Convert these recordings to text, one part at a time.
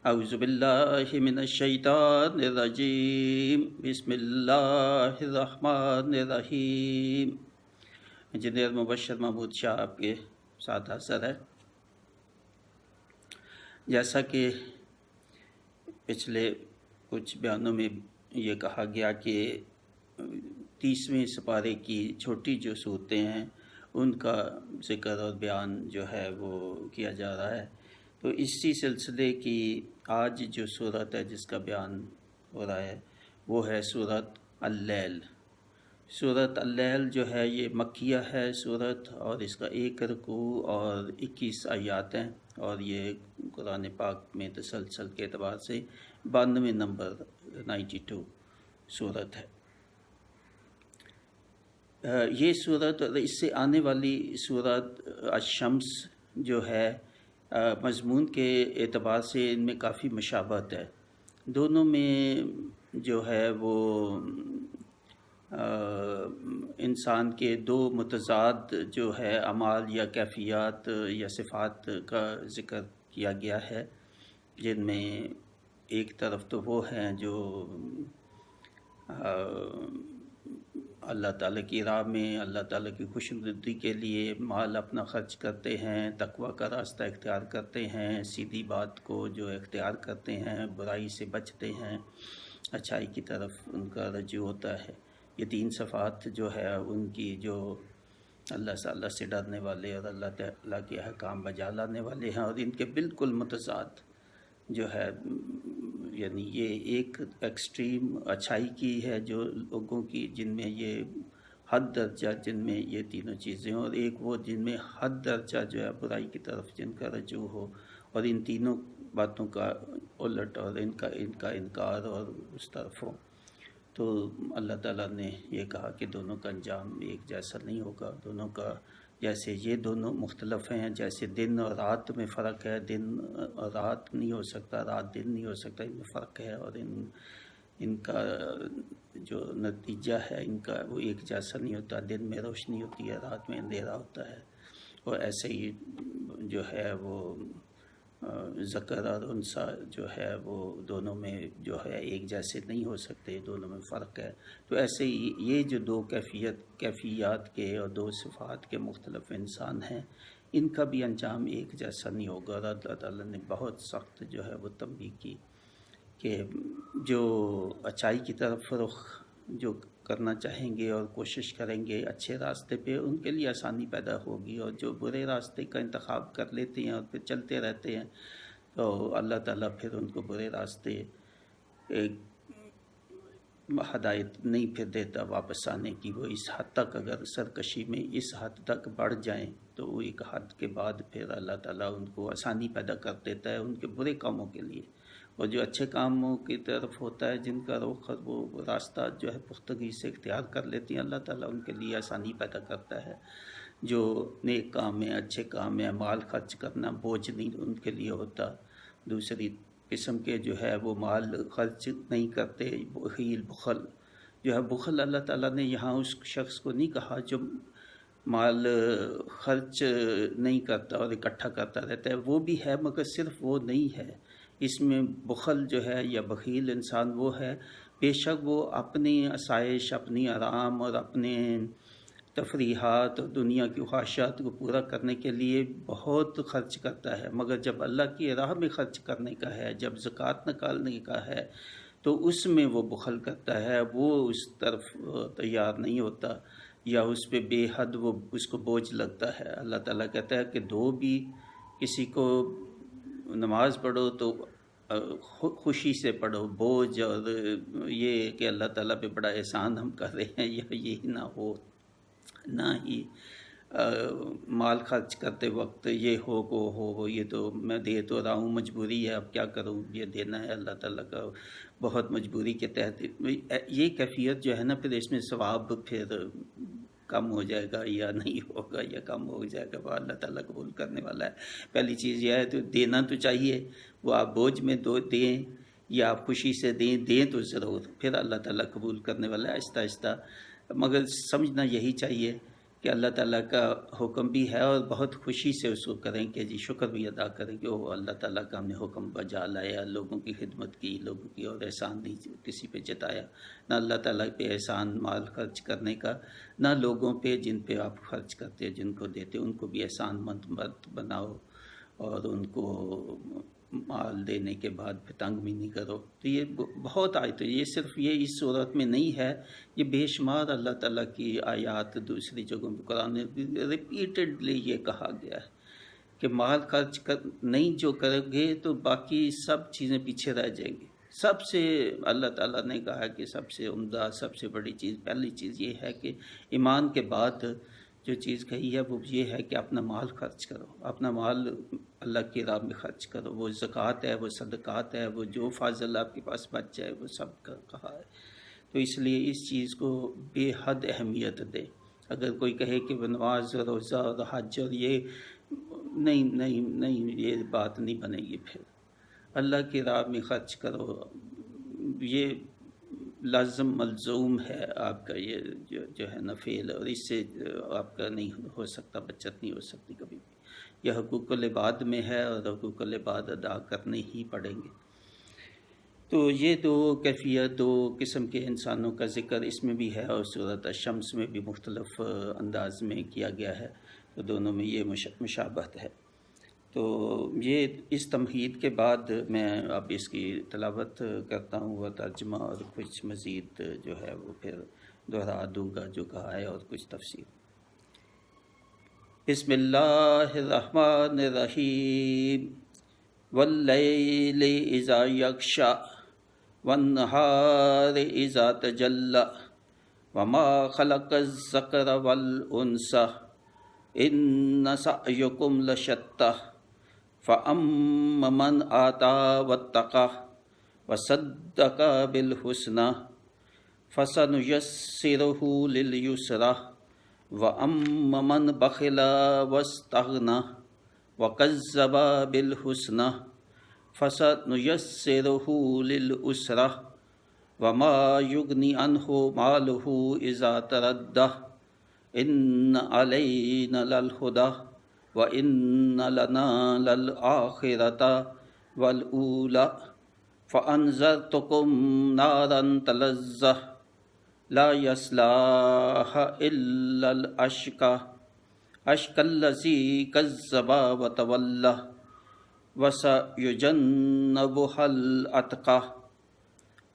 اعوذ باللہ من الشیطان الرجیم، بسم اللہ الرحمن الرحیم۔ انجینئر مبشر محمود شاہ آپ کے ساتھ حاضر ہے۔ جیسا کہ پچھلے کچھ بیانوں میں یہ کہا گیا کہ 30ویں سپارے کی چھوٹی جو صورتیں ہیں ان کا ذکر اور بیان جو ہے وہ کیا جا رہا ہے، تو اسی سلسلے کی آج جو صورت ہے جس کا بیان ہو رہا ہے وہ ہے صورت اللیل۔ صورت اللیل جو ہے یہ مکیہ ہے صورت، اور اس کا 1 رکوع اور 21 آیات ہیں، اور یہ قرآن پاک میں تسلسل کے اعتبار سے 92 نمبر 92 صورت ہے۔ یہ صورت اور اس سے آنے والی صورت الشمس جو ہے مضمون کے اعتبار سے ان میں کافی مشابہت ہے۔ دونوں میں جو ہے وہ انسان کے دو متضاد جو ہے اعمال یا کیفیات یا صفات کا ذکر کیا گیا ہے، جن میں ایک طرف تو وہ ہیں جو اللہ تعالیٰ کی راہ میں اللہ تعالیٰ کی خوشنودی کے لیے مال اپنا خرچ کرتے ہیں، تقویٰ کا راستہ اختیار کرتے ہیں، سیدھی بات کو جو اختیار کرتے ہیں، برائی سے بچتے ہیں، اچھائی کی طرف ان کا رجوع ہوتا ہے۔ یہ 3 صفات جو ہے ان کی جو اللہ تعالیٰ سے ڈرنے والے اور اللہ تعالیٰ کے احکام بجا لانے والے ہیں، اور ان کے بالکل متضاد جو ہے، یعنی یہ ایک ایکسٹریم اچھائی کی ہے جو لوگوں کی جن میں یہ حد درجہ جن میں یہ تینوں چیزیں، اور ایک وہ جن میں حد درجہ جو ہے برائی کی طرف جن کا رجوع ہو، اور ان تینوں باتوں کا الٹ اور ان کا انکار اور اس طرف ہو۔ تو اللہ تعالیٰ نے یہ کہا کہ دونوں کا انجام ایک جیسا نہیں ہوگا، دونوں کا جیسے یہ دونوں مختلف ہیں، جیسے دن اور رات میں فرق ہے، دن اور رات نہیں ہو سکتا، رات دن نہیں ہو سکتا، ان میں فرق ہے، اور ان کا جو نتیجہ ہے ان کا وہ ایک جیسا نہیں ہوتا۔ دن میں روشنی ہوتی ہے، رات میں اندھیرا ہوتا ہے، اور ایسے ہی جو ہے وہ ذکر اور انثیٰ جو ہے وہ دونوں میں جو ہے ایک جیسے نہیں ہو سکتے، دونوں میں فرق ہے۔ تو ایسے ہی یہ جو 2 کیفیات کے اور 2 صفات کے مختلف انسان ہیں، ان کا بھی انجام ایک جیسا نہیں ہوگا، اور اللہ تعالیٰ نے بہت سخت جو ہے وہ تنبیہ کی کہ جو اچائی کی طرف رخ جو کرنا چاہیں گے اور کوشش کریں گے اچھے راستے پہ، ان کے لیے آسانی پیدا ہوگی، اور جو برے راستے کا انتخاب کر لیتے ہیں اور پھر چلتے رہتے ہیں تو اللہ تعالیٰ پھر ان کو برے راستے ہدایت نہیں پھر دیتا واپس آنے کی۔ وہ اس حد تک اگر سرکشی میں اس حد تک بڑھ جائیں تو وہ ایک حد کے بعد پھر اللہ تعالیٰ ان کو آسانی پیدا کر دیتا ہے ان کے برے کاموں کے لیے، اور جو اچھے کاموں کی طرف ہوتا ہے جن کا رخ وہ راستہ جو ہے پختگی سے اختیار کر لیتی ہیں، اللہ تعالیٰ ان کے لیے آسانی پیدا کرتا ہے۔ جو نیک کام ہے، اچھے کام ہے، مال خرچ کرنا بوجھ نہیں ان کے لیے ہوتا۔ دوسری قسم کے جو ہے وہ مال خرچ نہیں کرتے، بخل جو ہے، بخل اللہ تعالیٰ نے یہاں اس شخص کو نہیں کہا جو مال خرچ نہیں کرتا اور اکٹھا کرتا رہتا ہے، وہ بھی ہے مگر صرف وہ نہیں ہے۔ اس میں بخل جو ہے یا بخیل انسان وہ ہے، بے شک وہ اپنی آسائش، اپنی آرام اور اپنے تفریحات اور دنیا کی خواہشات کو پورا کرنے کے لیے بہت خرچ کرتا ہے، مگر جب اللہ کی راہ میں خرچ کرنے کا ہے، جب زکوٰۃ نکالنے کا ہے، تو اس میں وہ بخل کرتا ہے، وہ اس طرف تیار نہیں ہوتا، یا اس پہ بے حد وہ اس کو بوجھ لگتا ہے۔ اللہ تعالیٰ کہتا ہے کہ 2 بھی کسی کو نماز پڑھو تو خوشی سے پڑھو، بوجھ اور یہ کہ اللہ تعالیٰ پہ بڑا احسان ہم کر رہے ہیں یہ نہ ہو، نہ ہی مال خرچ کرتے وقت یہ ہو یہ تو میں دے تو رہا ہوں، مجبوری ہے، اب کیا کروں، یہ دینا ہے اللہ تعالیٰ کا بہت مجبوری کے تحت۔ یہ کیفیت جو ہے نا، پھر اس میں ثواب پھر کم ہو جائے گا یا نہیں ہوگا یا کم ہو جائے گا، وہ اللہ تعالیٰ قبول کرنے والا ہے۔ پہلی چیز یہ ہے تو دینا تو چاہیے، وہ آپ بوجھ میں دیں یا آپ خوشی سے دیں تو ضرور، پھر اللہ تعالیٰ قبول کرنے والا ہے آہستہ آہستہ۔ مگر سمجھنا یہی چاہیے کہ اللہ تعالیٰ کا حکم بھی ہے اور بہت خوشی سے اس کو کریں کہ جی شکر بھی ادا کریں کہ وہ اللہ تعالیٰ کا ہم نے حکم بجا لایا، لوگوں کی خدمت کی، لوگوں کی اور احسان نہیں کسی پہ جتایا، نہ اللہ تعالیٰ پہ احسان مال خرچ کرنے کا، نہ لوگوں پہ جن پہ آپ خرچ کرتے جن کو دیتے ان کو بھی احسان مند بناؤ، اور ان کو مال دینے کے بعد پھر تنگ بھی نہیں کرو۔ تو یہ بہت آیت ہے، یہ صرف یہ اس صورت میں نہیں ہے، یہ بے شمار اللہ تعالیٰ کی آیات دوسری جگہوں میں قرآن میں ریپیٹڈلی یہ کہا گیا ہے کہ مال خرچ نہیں جو کرو گے تو باقی سب چیزیں پیچھے رہ جائیں گی۔ سب سے اللہ تعالیٰ نے کہا کہ سب سے عمدہ، سب سے بڑی چیز، پہلی چیز یہ ہے کہ ایمان کے بعد جو چیز کہی ہے وہ یہ ہے کہ اپنا مال خرچ کرو، اپنا مال اللہ کی راہ میں خرچ کرو، وہ زکوٰۃ ہے، وہ صدقات ہے، وہ جو فضل آپ کے پاس بچ جائے وہ سب کا کہا ہے۔ تو اس لیے اس چیز کو بے حد اہمیت دے۔ اگر کوئی کہے کہ نماز، روزہ اور حج اور یہ نہیں یہ بات نہیں بنے گی، پھر اللہ کی راہ میں خرچ کرو، یہ لازم ملزوم ہے آپ کا، یہ جو ہے نا فعل، اور اس سے آپ کا نہیں ہو سکتا، بچت نہیں ہو سکتی کبھی بھی۔ یہ حقوق العباد میں ہے اور حقوق العباد ادا کرنے ہی پڑیں گے۔ تو یہ دو کیفیت، دو قسم کے انسانوں کا ذکر اس میں بھی ہے، اور سورۃ الشمس میں بھی مختلف انداز میں کیا گیا ہے، تو دونوں میں یہ مشابہت ہے۔ تو یہ اس تمہید کے بعد میں اب اس کی تلاوت کرتا ہوں، وہ ترجمہ اور کچھ مزید جو ہے وہ پھر دہرا دوں گا جو کہا ہے، اور کچھ تفصیل۔ بسم اللہ الرحمن الرحیم، واللیل اذا یغشی والنہار اذا تجلی وما خلق الذکر والانثی ان سعیکم لشتی فَأَمَّا مَنْ آتَىٰ وَاتَّقَىٰ وَصَدَّقَ بِالْحُسْنَىٰ فَسَنُيَسِّرُهُ لِلْيُسْرَىٰ وَأَمَّا مَنْ بَخِلَ وَاسْتَغْنَىٰ وَكَذَّبَ بِالْحُسْنَىٰ فَسَنُيَسِّرُهُ لِلْعُسْرَىٰ وَمَا يُغْنِي عَنْهُ مَالُهُ إِذَا تَرَدَّىٰ إِنَّ عَلَيْنَا لَلْهُدَىٰ وَإِنَّ لَنَا لَلْآخِرَةَ وَالْأُولَىٰ فَأَنذَرْتُكُمْ نَارًا تَلَظَّىٰ لَا يَصْلَاهَا إِلَّا الْأَشْقَى الَّذِي كَذَّبَ وَتَوَلَّىٰ وَسَيُجَنَّبُهَا الْأَتْقَى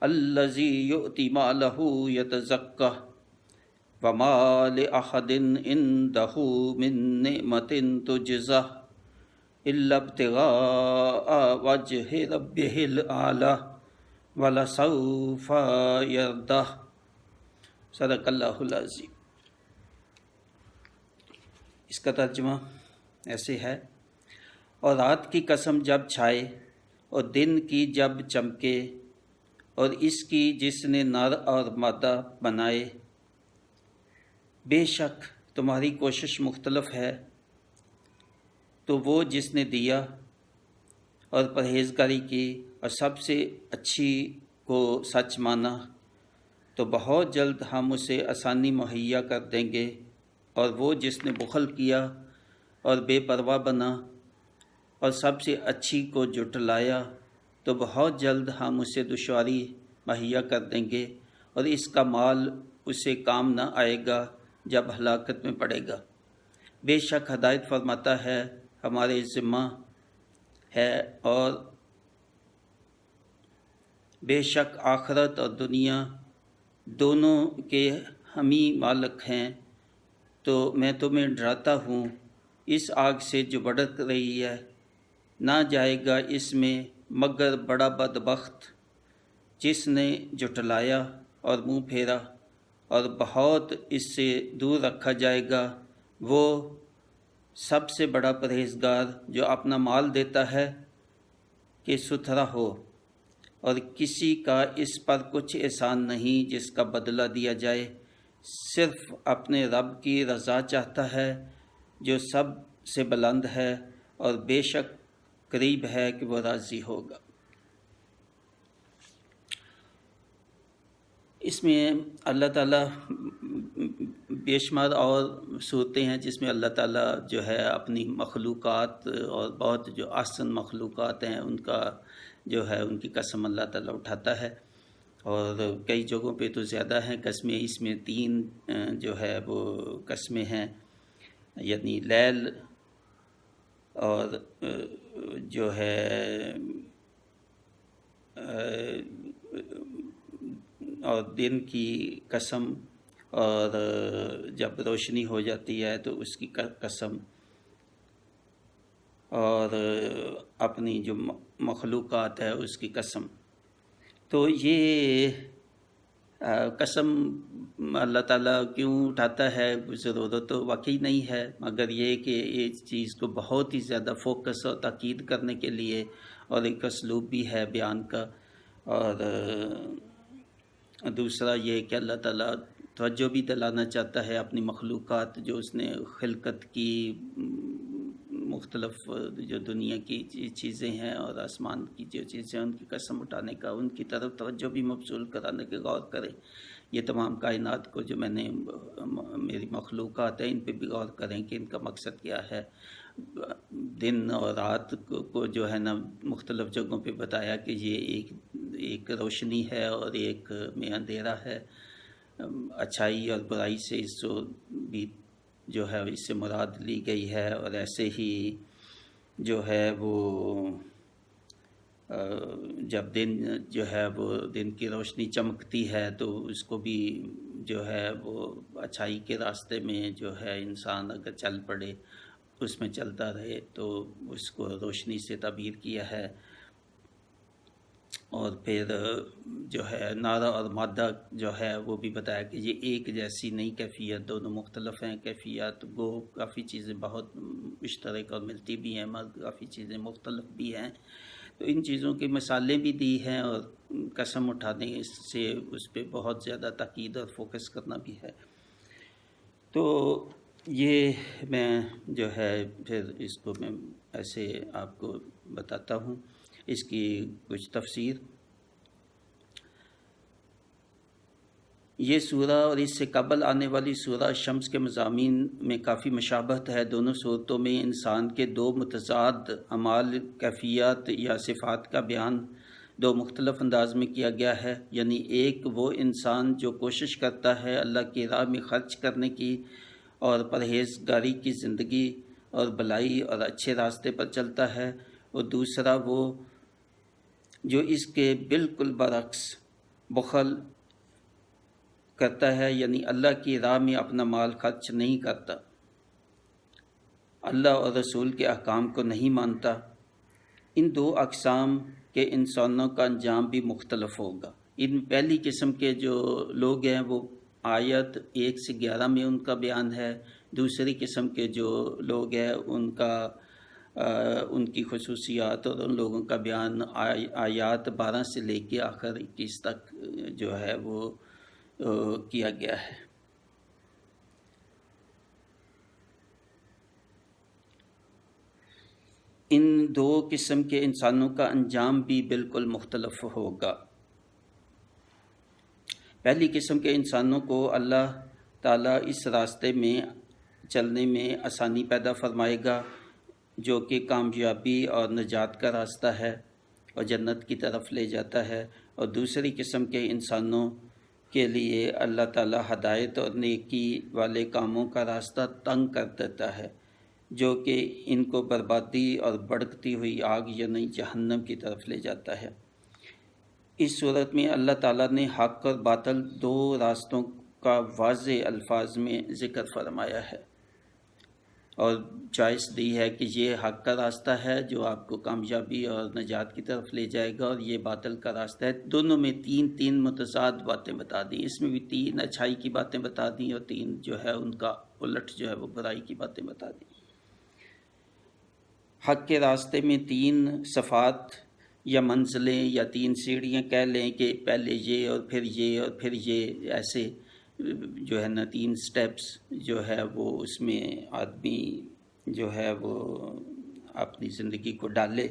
الَّذِي يُؤْتِي مَالَهُ يَتَزَكَّىٰ وَمَا لِأَحَدٍ عِندَهُ مِن نِّعْمَةٍ تُجْزَىٰ إِلَّا ابْتِغَاءَ وَجْهِ رَبِّهِ الْأَعْلَىٰ وَلَسَوْفَ يَرْضَىٰ۔ صدق اللہ العظیم۔ اس کا ترجمہ ایسے ہے، اور رات کی قسم جب چھائے اور دن کی جب چمکے، اور اس کی جس نے نر اور مادہ بنائے، بے شک تمہاری کوشش مختلف ہے، تو وہ جس نے دیا اور پرہیزگاری کی اور سب سے اچھی کو سچ مانا، تو بہت جلد ہم اسے آسانی مہیا کر دیں گے، اور وہ جس نے بخل کیا اور بے پرواہ بنا اور سب سے اچھی کو جھٹلایا، تو بہت جلد ہم اسے دشواری مہیا کر دیں گے، اور اس کا مال اسے کام نہ آئے گا جب ہلاکت میں پڑے گا۔ بے شک ہدایت فرماتا ہے ہمارے ذمہ ہے، اور بے شک آخرت اور دنیا دونوں کے ہم ہی مالک ہیں۔ تو میں تمہیں ڈراتا ہوں اس آگ سے جو بھڑک رہی ہے، نہ جائے گا اس میں مگر بڑا بدبخت جس نے جھٹلایا اور منہ پھیرا، اور بہت اس سے دور رکھا جائے گا وہ سب سے بڑا پرہیزگار جو اپنا مال دیتا ہے کہ ستھرا ہو، اور کسی کا اس پر کچھ احسان نہیں جس کا بدلہ دیا جائے، صرف اپنے رب کی رضا چاہتا ہے جو سب سے بلند ہے، اور بے شک قریب ہے کہ وہ راضی ہوگا۔ اس میں اللہ تعالیٰ بے شمار اور صورتیں ہیں جس میں اللہ تعالیٰ جو ہے اپنی مخلوقات اور بہت جو احسن مخلوقات ہیں ان کا جو ہے ان کی قسم اللہ تعالیٰ اٹھاتا ہے، اور کئی جگہوں پہ تو زیادہ ہیں قسمیں۔ اس میں 3 جو ہے وہ قسمیں ہیں، یعنی لیل اور جو ہے اور دن کی قسم، اور جب روشنی ہو جاتی ہے تو اس کی قسم، اور اپنی جو مخلوقات ہے اس کی قسم۔ تو یہ قسم اللہ تعالیٰ کیوں اٹھاتا ہے، ضرورت تو واقعی نہیں ہے، مگر یہ کہ اس چیز کو بہت ہی زیادہ فوکس اور تاکید کرنے کے لیے، اور ایک اسلوب بھی ہے بیان کا، اور دوسرا یہ کہ اللہ تعالیٰ توجہ بھی دلانا چاہتا ہے اپنی مخلوقات جو اس نے خلقت کی، مختلف جو دنیا کی چیزیں ہیں اور آسمان کی جو چیزیں ہیں ان کی قسم اٹھانے کا، ان کی طرف توجہ بھی مبذول کرانے کے غور کریں۔ یہ تمام کائنات کو جو میں نے میری مخلوقات ہیں ان پہ بھی غور کریں کہ ان کا مقصد کیا ہے۔ دن اور رات کو جو ہے نا مختلف جگہوں پہ بتایا کہ یہ ایک روشنی ہے اور ایک میں اندھیرا ہے، اچھائی اور برائی سے اس کو بھی جو ہے اس سے مراد لی گئی ہے، اور ایسے ہی جو ہے وہ جب دن جو ہے وہ دن کی روشنی چمکتی ہے تو اس کو بھی جو ہے وہ اچھائی کے راستے میں جو ہے انسان اگر چل پڑے، اس میں چلتا رہے تو اس کو روشنی سے تعبیر کیا ہے۔ اور پھر جو ہے نارا اور مادہ جو ہے وہ بھی بتایا کہ یہ ایک جیسی نہیں کیفیت، دونوں مختلف ہیں کیفیت، وہ کافی چیزیں بہت مشترک اور ملتی بھی ہیں، مگر کافی چیزیں مختلف بھی ہیں۔ تو ان چیزوں کی مثالیں بھی دی ہیں، اور قسم اٹھانے سے اس پہ بہت زیادہ تاکید اور فوکس کرنا بھی ہے۔ تو یہ میں جو ہے پھر اس کو میں ایسے آپ کو بتاتا ہوں اس کی کچھ تفسیر۔ یہ سورہ اور اس سے قبل آنے والی سورہ شمس کے مضامین میں کافی مشابہت ہے۔ دونوں صورتوں میں انسان کے 2 متضاد اعمال، کیفیات یا صفات کا بیان 2 مختلف انداز میں کیا گیا ہے، یعنی ایک وہ انسان جو کوشش کرتا ہے اللہ کی راہ میں خرچ کرنے کی اور پرہیزگاری کی زندگی اور بھلائی اور اچھے راستے پر چلتا ہے، اور دوسرا وہ جو اس کے بالکل برعکس بخل کرتا ہے، یعنی اللہ کی راہ میں اپنا مال خرچ نہیں کرتا، اللہ اور رسول کے احکام کو نہیں مانتا۔ ان 2 اقسام کے انسانوں کا انجام بھی مختلف ہوگا۔ ان پہلی قسم کے جو لوگ ہیں وہ آیت 1 سے 11 میں ان کا بیان ہے، دوسری قسم کے جو لوگ ہیں ان کی خصوصیات اور ان لوگوں کا بیان آیات 12 سے لے کے آخر 21 تک جو ہے وہ کیا گیا ہے۔ ان 2 قسم کے انسانوں کا انجام بھی بالکل مختلف ہوگا۔ پہلی قسم کے انسانوں کو اللہ تعالیٰ اس راستے میں چلنے میں آسانی پیدا فرمائے گا جو کہ کامیابی اور نجات کا راستہ ہے اور جنت کی طرف لے جاتا ہے، اور دوسری قسم کے انسانوں کے لیے اللہ تعالیٰ ہدایت اور نیکی والے کاموں کا راستہ تنگ کر دیتا ہے جو کہ ان کو بربادی اور بھڑکتی ہوئی آگ یعنی جہنم کی طرف لے جاتا ہے۔ اس صورت میں اللہ تعالیٰ نے حق اور باطل 2 راستوں کا واضح الفاظ میں ذکر فرمایا ہے اور چوائس دی ہے کہ یہ حق کا راستہ ہے جو آپ کو کامیابی اور نجات کی طرف لے جائے گا، اور یہ باطل کا راستہ ہے۔ دونوں میں 3 متضاد باتیں بتا دیں، اس میں بھی 3 اچھائی کی باتیں بتا دیں اور 3 جو ہے ان کا الٹ جو ہے وہ برائی کی باتیں بتا دیں۔ حق کے راستے میں 3 صفات یا منزلیں یا 3 سیڑھیاں کہہ لیں کہ پہلے یہ اور پھر یہ اور پھر یہ، ایسے جو ہے نا 3 سٹیپس جو ہے وہ اس میں آدمی جو ہے وہ اپنی زندگی کو ڈالے۔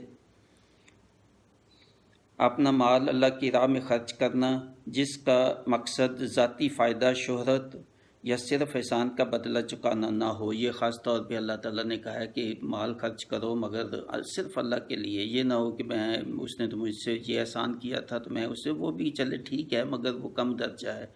اپنا مال اللہ کی راہ میں خرچ کرنا جس کا مقصد ذاتی فائدہ، شہرت یا صرف احسان کا بدلہ چکانا نہ ہو، یہ خاص طور پہ اللہ تعالیٰ نے کہا ہے کہ مال خرچ کرو مگر صرف اللہ کے لیے. یہ نہ ہو کہ اس نے تو مجھ سے یہ احسان کیا تھا تو میں اسے، وہ بھی چلے ٹھیک ہے مگر وہ کم درجہ ہے.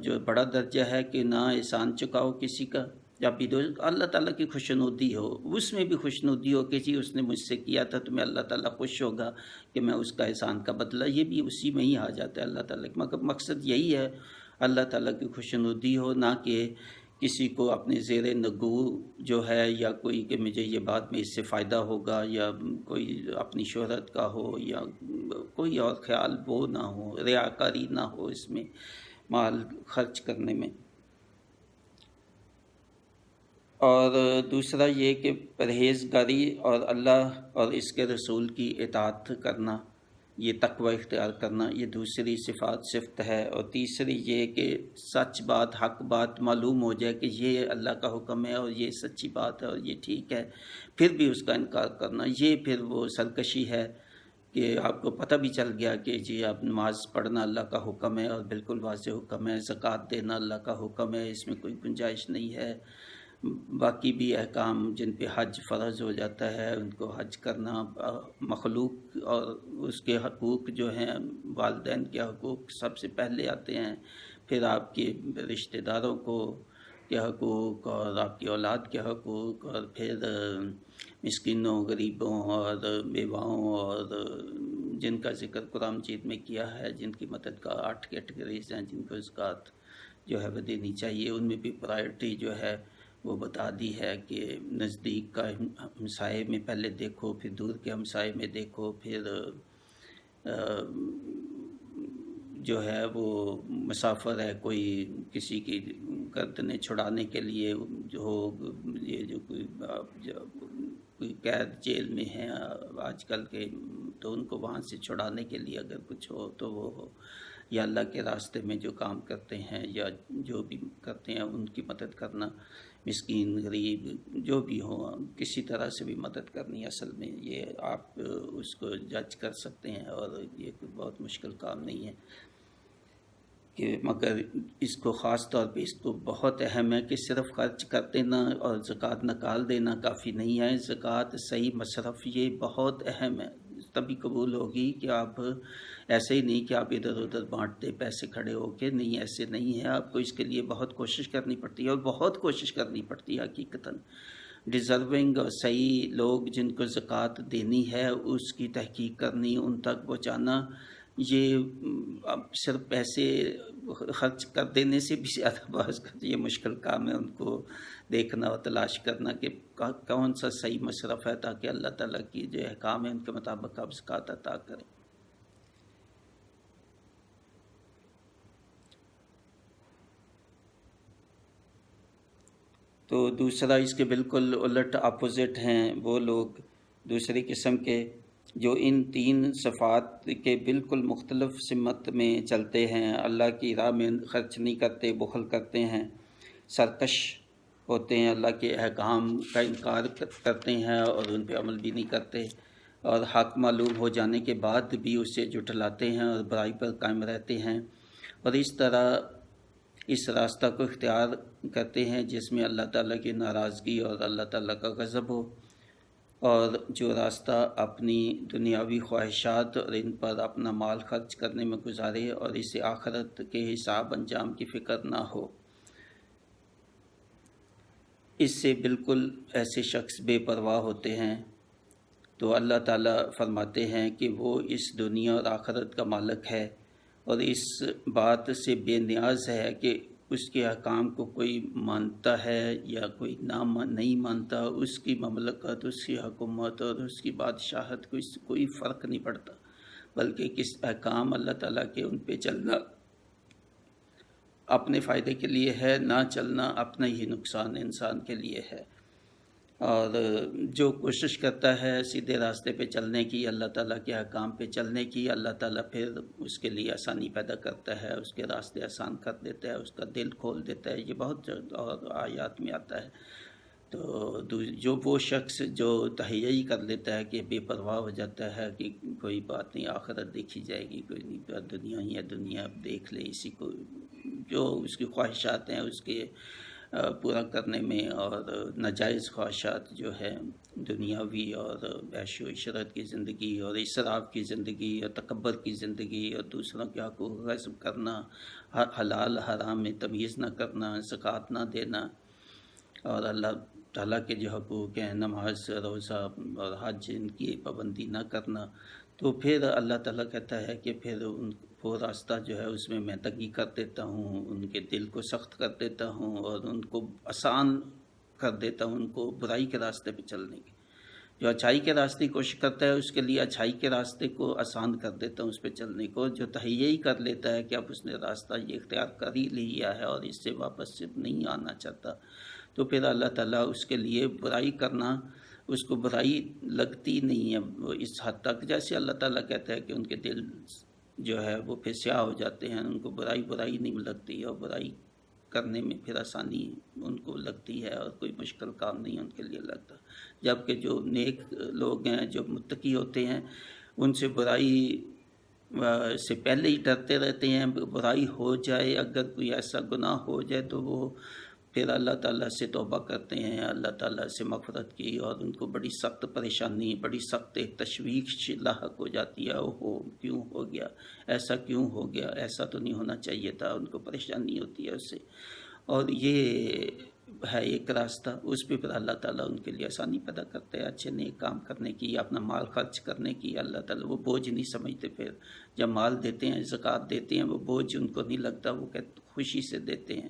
جو بڑا درجہ ہے کہ نہ احسان چکاؤ کسی کا، یا بھی دو اللہ تعالیٰ کی خوشنودی ہو، اس میں بھی خوشنودی ہو کہ جی اس نے مجھ سے کیا تھا تو میں اللہ تعالیٰ خوش ہوگا کہ میں اس کا احسان کا بدلہ، یہ بھی اسی میں ہی آ جاتا ہے اللہ تعالیٰ کا. مگر مقصد یہی ہے اللہ تعالیٰ کی خوشنودی ہو، نہ کہ کسی کو اپنے زیر نگو جو ہے، یا کوئی کہ مجھے یہ بات میں اس سے فائدہ ہوگا، یا کوئی اپنی شہرت کا ہو، یا کوئی اور خیال وہ نہ ہو، ریاکاری نہ ہو اس میں مال خرچ کرنے میں. اور دوسرا یہ کہ پرہیزگاری اور اللہ اور اس کے رسول کی اطاعت کرنا، یہ تقوی اختیار کرنا، یہ دوسری صفت ہے. اور تیسری یہ کہ سچ بات، حق بات معلوم ہو جائے کہ یہ اللہ کا حکم ہے اور یہ سچی بات ہے اور یہ ٹھیک ہے، پھر بھی اس کا انکار کرنا، یہ پھر وہ سرکشی ہے کہ آپ کو پتہ بھی چل گیا کہ جی آپ نماز پڑھنا اللہ کا حکم ہے اور بالکل واضح حکم ہے، زکوٰۃ دینا اللہ کا حکم ہے، اس میں کوئی گنجائش نہیں ہے، باقی بھی احکام جن پہ حج فرض ہو جاتا ہے ان کو حج کرنا، مخلوق اور اس کے حقوق جو ہیں، والدین کے حقوق سب سے پہلے آتے ہیں، پھر آپ کے رشتہ داروں کے حقوق اور آپ کی اولاد کے حقوق، اور پھر مسکینوں، غریبوں اور بیواؤں، اور جن کا ذکر قرآن مجید میں کیا ہے، جن کی مدد کا 8 کیٹیگریز ہیں جن کو زکوٰۃ جو ہے وہ دینی چاہیے. ان میں بھی پرائرٹی جو ہے وہ بتا دی ہے کہ نزدیک کا ہمسائے میں پہلے دیکھو، پھر دور کے ہمسائے میں دیکھو، پھر جو ہے وہ مسافر ہے کوئی، کسی کی گردنیں چھڑانے کے لیے جو یہ جو کوئی قید جیل میں ہیں آج کل کے، تو ان کو وہاں سے چھڑانے کے لیے اگر کچھ ہو تو وہ ہو، یا اللہ کے راستے میں جو کام کرتے ہیں یا جو بھی کرتے ہیں ان کی مدد کرنا، مسکین، غریب جو بھی ہوں کسی طرح سے بھی مدد کرنی. اصل میں یہ آپ اس کو جج کر سکتے ہیں اور یہ کوئی بہت مشکل کام نہیں ہے کہ، مگر اس کو خاص طور پہ اس کو بہت اہم ہے کہ صرف خرچ کر دینا اور زکوٰۃ نکال دینا کافی نہیں ہے. زکوٰۃ صحیح مصرف یہ بہت اہم ہے، تبھی قبول ہوگی کہ آپ ایسے ہی نہیں کہ آپ ادھر ادھر بانٹتے پیسے کھڑے ہو کے، نہیں ایسے نہیں ہے. آپ کو اس کے لیے بہت کوشش کرنی پڑتی ہے، اور بہت کوشش کرنی پڑتی ہے حقیقتاً. ڈیزرونگ اور صحیح لوگ جن کو زکوٰۃ دینی ہے اس کی تحقیق کرنی، ان تک پہنچانا، یہ اب صرف پیسے خرچ کر دینے سے بھی زیادہ بعض یہ مشکل کام ہے ان کو دیکھنا اور تلاش کرنا کہ کون سا صحیح مصرف ہے، تاکہ اللہ تعالیٰ کی جو احکام ہیں ان کے مطابق آپ زکوٰۃ عطا کریں. تو دوسرا اس کے بالکل الٹ اپوزٹ ہیں وہ لوگ، دوسری قسم کے، جو ان 3 صفات کے بالکل مختلف سمت میں چلتے ہیں، اللہ کی راہ میں خرچ نہیں کرتے، بخل کرتے ہیں، سرکش ہوتے ہیں، اللہ کے احکام کا انکار کرتے ہیں اور ان پہ عمل بھی نہیں کرتے، اور حق معلوم ہو جانے کے بعد بھی اسے جھٹلاتے ہیں اور برائی پر قائم رہتے ہیں، اور اس طرح اس راستہ کو اختیار کرتے ہیں جس میں اللہ تعالیٰ کی ناراضگی اور اللہ تعالیٰ کا غضب ہو، اور جو راستہ اپنی دنیاوی خواہشات اور ان پر اپنا مال خرچ کرنے میں گزارے اور اسے آخرت کے حساب انجام کی فکر نہ ہو. اس سے بالکل ایسے شخص بے پرواہ ہوتے ہیں. تو اللہ تعالیٰ فرماتے ہیں کہ وہ اس دنیا اور آخرت کا مالک ہے اور اس بات سے بے نیاز ہے کہ اس کے احکام کو کوئی مانتا ہے یا کوئی نہیں مانتا، اس کی مملکت، اس کی حکومت اور اس کی بادشاہت کو اس سے کوئی فرق نہیں پڑتا، بلکہ کس احکام اللہ تعالیٰ کے ان پہ چلنا اپنے فائدے کے لیے ہے، نہ چلنا اپنا ہی نقصان انسان کے لیے ہے. اور جو کوشش کرتا ہے سیدھے راستے پہ چلنے کی، اللہ تعالیٰ کے احکام پہ چلنے کی، اللہ تعالیٰ پھر اس کے لیے آسانی پیدا کرتا ہے، اس کے راستے آسان کر دیتا ہے، اس کا دل کھول دیتا ہے. یہ بہت اور آیات میں آتا ہے. تو جو وہ شخص جو تہیہ ہی کر لیتا ہے کہ بے پرواہ ہو جاتا ہے کہ کوئی بات نہیں، آخرت دیکھی جائے گی، کوئی نہیں، دنیا ہی ہے، دنیا اب دیکھ لے، اسی کو جو اس کی خواہشات ہیں اس کے پورا کرنے میں، اور ناجائز خواہشات جو ہے دنیاوی اور عیش و عشرت کی زندگی اور اسراف کی زندگی اور تکبر کی زندگی اور دوسروں کے حقوق غصب کرنا، حلال حرام میں تمیز نہ کرنا، زکوٰۃ نہ دینا، اور اللہ تعالیٰ کے جو حقوق ہیں نماز، روزہ اور حج، ان کی پابندی نہ کرنا، تو پھر اللہ تعالیٰ کہتا ہے کہ پھر وہ راستہ جو ہے اس میں تنگی کر دیتا ہوں، ان کے دل کو سخت کر دیتا ہوں اور ان کو آسان کر دیتا ہوں، ان کو برائی کے راستے پہ چلنے کی۔ جو اچھائی کے راستے کی کوشش کرتا ہے اس کے لیے اچھائی کے راستے کو آسان کر دیتا ہوں اس پہ چلنے کو۔ جو تہیہ ہی کر لیتا ہے کہ اب اس نے راستہ یہ اختیار کر ہی لیا ہے اور اس سے واپس سے نہیں آنا چاہتا، تو پھر اللہ تعالیٰ اس کے لیے برائی کرنا، اس کو برائی لگتی نہیں ہے وہ اس حد تک، جیسے اللہ تعالیٰ کہتا ہے کہ ان کے دل جو ہے وہ پھر سیاہ ہو جاتے ہیں، ان کو برائی نہیں لگتی، اور برائی کرنے میں پھر آسانی ان کو لگتی ہے اور کوئی مشکل کام نہیں ان کے لیے لگتا۔ جبکہ جو نیک لوگ ہیں، جو متقی ہوتے ہیں، ان سے برائی سے پہلے ہی ڈرتے رہتے ہیں، برائی ہو جائے، اگر کوئی ایسا گناہ ہو جائے تو وہ پھر اللہ تعالیٰ سے توبہ کرتے ہیں، اللہ تعالیٰ سے مغفرت کی، اور ان کو بڑی سخت پریشانی، بڑی سخت ایک تشویش لاحق ہو جاتی ہے، کیوں ہو گیا ایسا، کیوں ہو گیا ایسا، تو نہیں ہونا چاہیے تھا، ان کو پریشانی ہوتی ہے اس سے۔ اور یہ ہے ایک راستہ، اس پہ پھر اللہ تعالیٰ ان کے لیے آسانی پیدا کرتے ہیں اچھے نیک کام کرنے کی، اپنا مال خرچ کرنے کی۔ اللہ تعالیٰ وہ بوجھ نہیں سمجھتے، پھر جب مال دیتے ہیں، زکوٰۃ دیتے ہیں، وہ بوجھ ان کو نہیں لگتا، وہ خوشی سے دیتے ہیں۔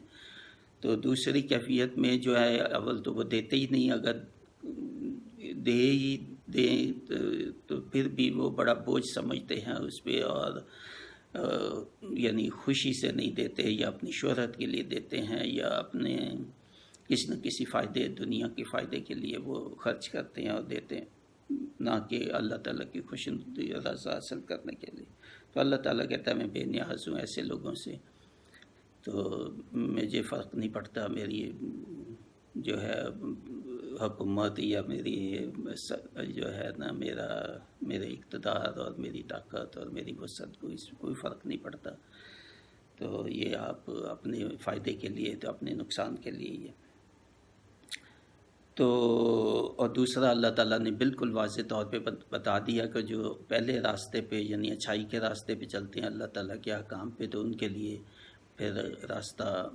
تو دوسری کیفیت میں جو ہے، اول تو وہ دیتے ہی نہیں، اگر دے ہی دیں تو پھر بھی وہ بڑا بوجھ سمجھتے ہیں اس پہ، اور یعنی خوشی سے نہیں دیتے، یا اپنی شہرت کے لیے دیتے ہیں، یا اپنے کسی نہ کسی فائدے، دنیا کے فائدے کے لیے وہ خرچ کرتے ہیں اور دیتے ہیں، نہ کہ اللہ تعالیٰ کی خوشنودی اور رضا حاصل کرنے کے لیے۔ تو اللہ تعالیٰ کہتا ہے میں بے نیاز ہوں ایسے لوگوں سے، تو مجھے فرق نہیں پڑتا میری جو ہے حکومت یا میری جو ہے نا میرے اقتدار اور میری طاقت اور میری وسعت کو، اس میں کوئی فرق نہیں پڑتا۔ تو یہ آپ اپنے فائدے کے لیے، تو اپنے نقصان کے لیے یہ تو۔ اور دوسرا، اللہ تعالیٰ نے بالکل واضح طور پہ بتا دیا کہ جو پہلے راستے پہ یعنی اچھائی کے راستے پہ چلتے ہیں اللہ تعالیٰ کے احکام پہ، تو ان کے لیے پھر راستہ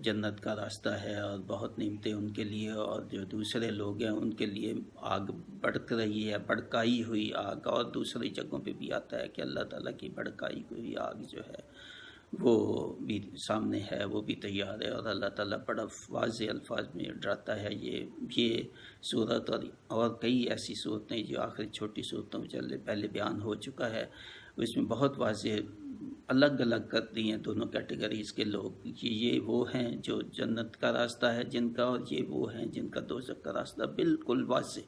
جنت کا راستہ ہے اور بہت نعمتیں ان کے لیے، اور جو دوسرے لوگ ہیں ان کے لیے آگ بھڑک رہی ہے، بھڑکائی ہوئی آگ۔ اور دوسری جگہوں پہ بھی آتا ہے کہ اللہ تعالیٰ کی بھڑکائی ہوئی آگ جو ہے وہ بھی سامنے ہے، وہ بھی تیار ہے، اور اللہ تعالیٰ بڑا واضح الفاظ میں ڈراتا ہے۔ یہ صورت اور کئی ایسی صورتیں جو آخری چھوٹی صورتوں میں پہلے بیان ہو چکا ہے، اس میں بہت واضح الگ الگ کر دی ہیں دونوں کیٹیگریز کے لوگ، کہ یہ وہ ہیں جو جنت کا راستہ ہے جن کا، اور یہ وہ ہیں جن کا دوزخ کا راستہ، بالکل واضح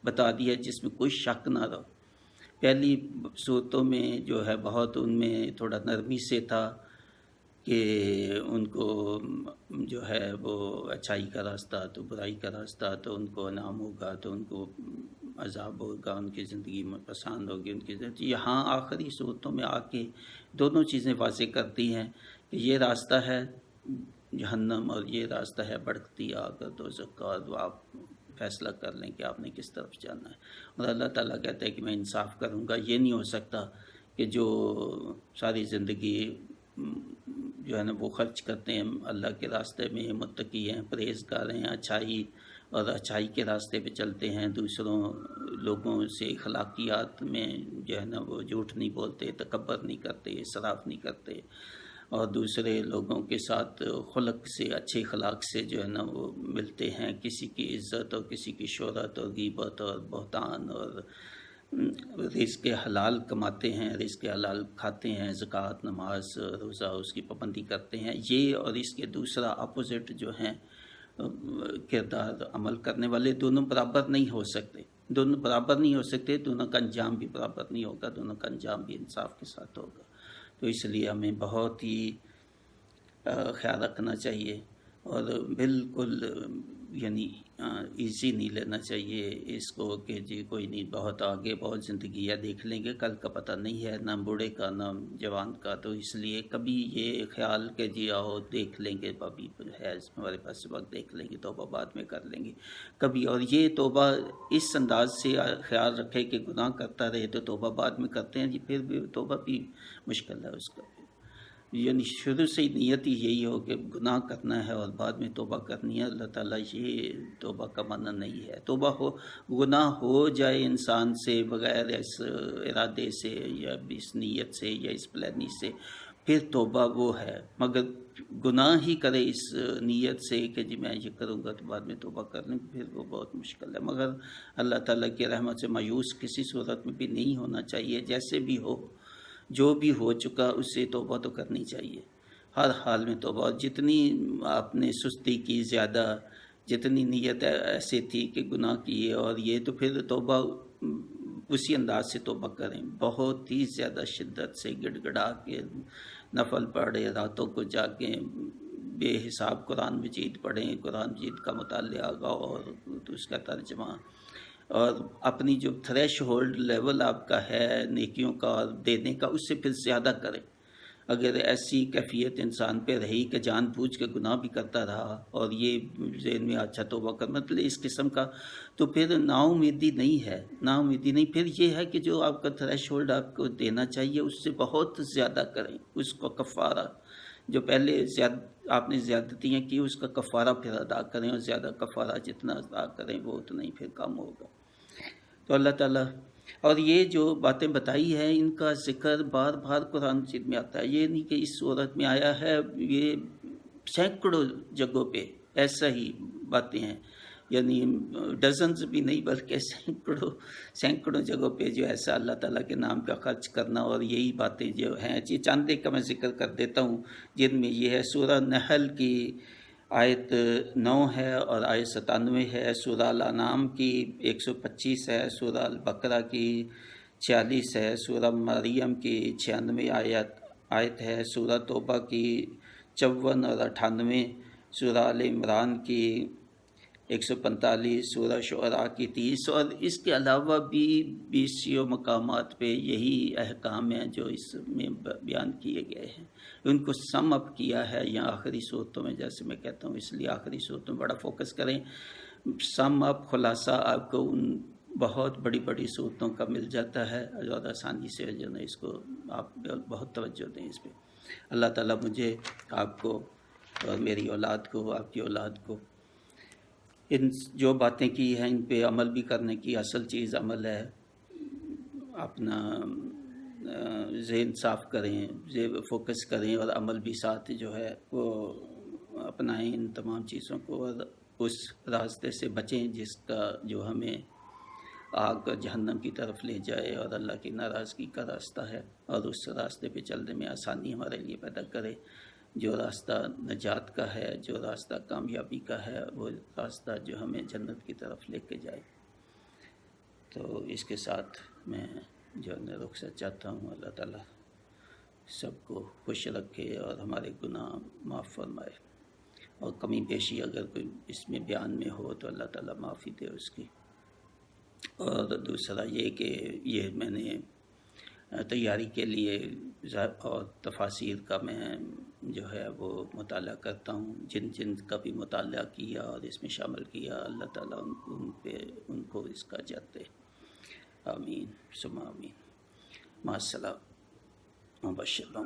بتا دیا جس میں کوئی شک نہ رہو۔ پہلی صورتوں میں جو ہے بہت ان میں تھوڑا نرمی سے تھا کہ ان کو جو ہے وہ اچھائی کا راستہ تو برائی کا راستہ، تو ان کو انعام ہوگا تو ان کو عذاب ہوگا، ان کی زندگی میں پسند ہوگی ان کی زندگی۔ یہاں آخری صورتوں میں آ کے دونوں چیزیں واضح کرتی ہیں کہ یہ راستہ ہے جہنم اور یہ راستہ ہے بھڑکتی آگ اور دوزخ کا، اور آپ فیصلہ کر لیں کہ آپ نے کس طرف جانا ہے۔ اور اللہ تعالیٰ کہتا ہے کہ میں انصاف کروں گا۔ یہ نہیں ہو سکتا کہ جو ساری زندگی جو ہے نا وہ خرچ کرتے ہیں اللہ کے راستے میں، متقی ہیں، پرہیزگار ہیں، اچھائی کے راستے پہ چلتے ہیں، دوسروں لوگوں سے اخلاقیات میں جو ہے نا وہ جھوٹ نہیں بولتے، تکبر نہیں کرتے، اسراف نہیں کرتے، اور دوسرے لوگوں کے ساتھ خلق سے، اچھے اخلاق سے جو ہے نا وہ ملتے ہیں، کسی کی عزت اور کسی کی شہرت اور غیبت اور بہتان، اور رزق حلال کماتے ہیں، رزق حلال کھاتے ہیں، زکوٰۃ، نماز، روزہ اس کی پابندی کرتے ہیں۔ یہ اور اس کے دوسرا اپوزٹ جو ہیں کردار عمل کرنے والے، دونوں برابر نہیں ہو سکتے، دونوں کا انجام بھی برابر نہیں ہوگا، دونوں کا انجام بھی انصاف کے ساتھ ہوگا۔ تو اس لیے ہمیں بہت ہی خیال رکھنا چاہیے، اور بالکل یعنی ایزی نہیں لینا چاہیے اس کو کہ جی کوئی نہیں، بہت آگے بہت زندگیاں دیکھ لیں گے، کل کا پتہ نہیں ہے، نہ بوڑھے کا نہ جوان کا، تو اس لیے کبھی یہ خیال کہ جی آؤ دیکھ لیں گے، ابھی ہے ہمارے پاس وقت، دیکھ لیں گے، توبہ بعد میں کر لیں گے کبھی. اور یہ توبہ اس انداز سے خیال رکھے کہ گناہ کرتا رہے تو توبہ بعد میں کرتے ہیں جی، پھر بھی توبہ بھی مشکل ہے اس کا. یعنی شروع سے ہی نیت ہی یہی ہو کہ گناہ کرنا ہے اور بعد میں توبہ کرنی ہے، اللہ تعالیٰ یہ توبہ کا معنی نہیں ہے. توبہ گناہ ہو جائے انسان سے بغیر اس ارادے سے یا اس نیت سے یا اس پلاننگ سے، پھر توبہ وہ ہے. مگر گناہ ہی کرے اس نیت سے کہ جی میں یہ کروں گا تو بعد میں توبہ کر لوں، پھر وہ بہت مشکل ہے. مگر اللہ تعالیٰ کی رحمت سے مایوس کسی صورت میں بھی نہیں ہونا چاہیے. جیسے بھی ہو، جو بھی ہو چکا اس سے توبہ تو کرنی چاہیے ہر حال میں. توبہ جتنی آپ نے سستی کی زیادہ، جتنی نیت ایسے تھی کہ گناہ کیے اور یہ، تو پھر توبہ اسی انداز سے توبہ کریں، بہت ہی زیادہ شدت سے گڑ گڑا کے نفل پڑھیں، راتوں کو جاگیں، بے حساب قرآن مجید پڑھیں، قرآن مجید کا مطالعہ اور اس کا ترجمہ، اور اپنی جو تھریش ہولڈ لیول آپ کا ہے نیکیوں کا دینے کا، اس سے پھر زیادہ کریں. اگر ایسی کیفیت انسان پہ رہی کہ جان بوجھ کے گناہ بھی کرتا رہا اور یہ ذہن میں اچھا توبہ کر، مطلب اس قسم کا، تو پھر نا امیدی نہیں ہے، نا امیدی نہیں. پھر یہ ہے کہ جو آپ کا تھریش ہولڈ آپ کو دینا چاہیے اس سے بہت زیادہ کریں. اس کو کفارہ، جو پہلے آپ نے زیادتیاں کی، اس کا کفارہ پھر ادا کریں، اور زیادہ کفارہ جتنا ادا کریں وہ اتنا ہی پھر کم ہوگا. تو اللہ تعالیٰ، اور یہ جو باتیں بتائی ہیں ان کا ذکر بار بار قرآن مجید میں آتا ہے. یہ نہیں کہ اس صورت میں آیا ہے، یہ سینکڑوں جگہوں پہ ایسا ہی باتیں ہیں، یعنی ڈزنز بھی نہیں بلکہ سینکڑوں جگہوں پہ جو ایسا اللہ تعالیٰ کے نام کا خرچ کرنا. اور یہی باتیں جو ہیں، چاند کا میں ذکر کر دیتا ہوں جن میں یہ ہے. سورہ نحل کی آیت 9 ہے اور آیت 97 ہے، سورہ الانعام کی 125 ہے، سورہ البقرہ کی 46 ہے، سورہ مریم کی 96 آیت ہے، سورہ توبہ کی 54 اور 98، سورہ آل عمران کی 145، سورہ شعراء کی 30، اور اس کے علاوہ بھی 20 مقامات پہ یہی احکام ہیں جو اس میں بیان کیے گئے ہیں. ان کو سم اپ کیا ہے یہاں آخری صورتوں میں، جیسے میں کہتا ہوں، اس لیے آخری صورتوں میں بڑا فوکس کریں. سم اپ، خلاصہ آپ کو ان بہت بڑی بڑی صورتوں کا مل جاتا ہے اور آسانی سے جو ہے اس کو آپ بہت توجہ دیں اس پہ. اللہ تعالیٰ مجھے، آپ کو اور میری اولاد کو، آپ کی اولاد کو، ان جو باتیں کی ہیں ان پہ عمل بھی کرنے کی. اصل چیز عمل ہے. اپنا ذہن صاف کریں، فوکس کریں اور عمل بھی ساتھ جو ہے وہ اپنائیں ان تمام چیزوں کو، اور اس راستے سے بچیں جس کا جو ہمیں آگ جہنم کی طرف لے جائے اور اللہ کی ناراضگی کا راستہ ہے، اور اس راستے پہ چلنے میں آسانی ہمارے لیے پیدا کرے. جو راستہ نجات کا ہے، جو راستہ کامیابی کا ہے، وہ راستہ جو ہمیں جنت کی طرف لے کے جائے. تو اس کے ساتھ میں جو ہے رخصت چاہتا ہوں. اللہ تعالیٰ سب کو خوش رکھے اور ہمارے گناہ معاف فرمائے، اور کمی بیشی اگر کوئی اس میں بیان میں ہو تو اللہ تعالیٰ معافی دے اس کی. اور دوسرا یہ کہ یہ میں نے تیاری کے لیے اور تفاسیر کا میں جو ہے وہ مطالعہ کرتا ہوں، جن کا بھی مطالعہ کیا اور اس میں شامل کیا، اللہ تعالیٰ ان کو اس کا اجر دے. آمین ثم آمین. مع السلام. مبشر